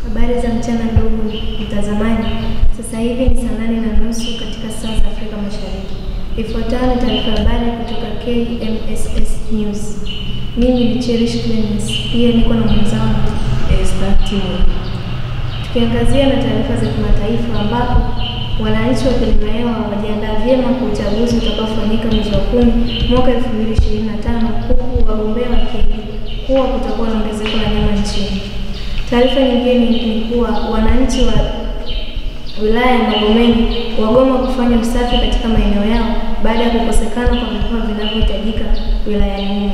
Habari za mchana ndugu mtazamaji. Sasa hivi ni saa 8:30 katika saa za Afrika Mashariki. Ifuatayo ni taarifa habari kutoka KMSS News. Mimi ni Cherish Clemens, pia niko na mwenzangu Esther Timo. Tukiangazia na taarifa za kimataifa ambapo wananchi wa Kilimahewa wajiandaa vyema kwa uchaguzi utakaofanyika mwezi wa 10 mwaka 2025, huku wagombea wakiahidi kuwa kutakuwa na ongezeko la nyama nchini. Taarifa nyingine ni kuwa wananchi wa wilaya ya Magomeni wagoma kufanya usafi katika maeneo yao baada ya kukosekana kwa vifaa vinavyohitajika wilayani humo.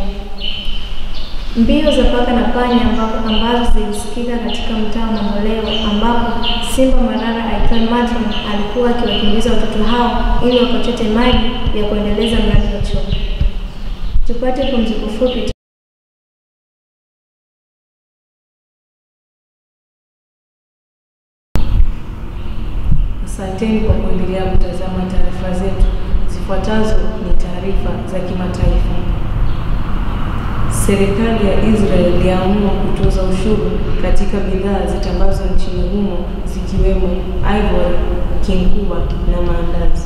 Mbio za paka na panya ambazo zilisikika katika mtaa wa Mamboleo ambapo Simba Marara aitwaye Matron alikuwa akiwakimbiza watoto hao ili wakachote maji ya kuendeleza mradi wa choo. Tupate pumziko fupi. Asanteni kwa kuendelea kutazama taarifa zetu. Zifuatazo ni taarifa za kimataifa. Serikali ya Israel iliamua kutoza ushuru katika bidhaa zitambazo nchini humo zikiwemo ivory, kinkuba na maandazi.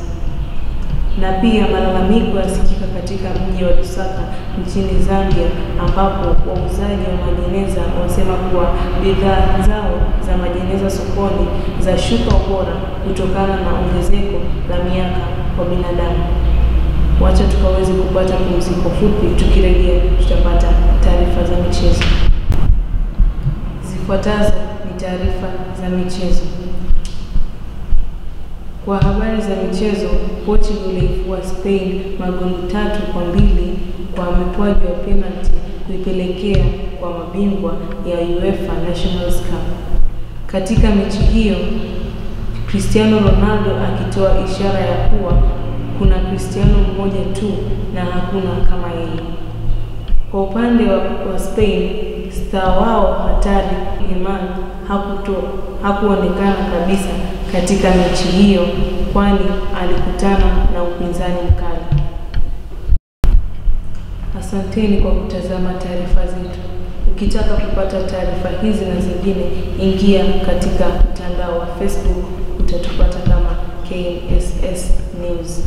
Na pia malalamiko yasikika katika mji wa Lusaka nchini Zambia ambapo wauzaji wa majeneza wanasema kuwa bidhaa zao za majeneza sokoni za shuka ubora kutokana na ongezeko la miaka kwa binadamu. Wacha tukaweze kupata pumziko fupi, tukirejea tutapata taarifa za michezo. Zifuatazo ni taarifa za michezo. Kwa habari za michezo, Portugal ilifua Spain magoli 3-2 kwa mkwaju wa penalty kuipelekea kwa mabingwa ya UEFA Nations Cup. Katika mechi hiyo, Cristiano Ronaldo akitoa ishara ya kuwa kuna Cristiano mmoja tu na hakuna kama yeye. Kwa upande wa Spain, star wao hatari Iman hakuonekana kabisa katika mechi hiyo kwani alikutana na upinzani mkali. Asanteni kwa kutazama taarifa zetu. Ukitaka kupata taarifa hizi na zingine, ingia katika mtandao wa Facebook, utatupata kama KMSS News.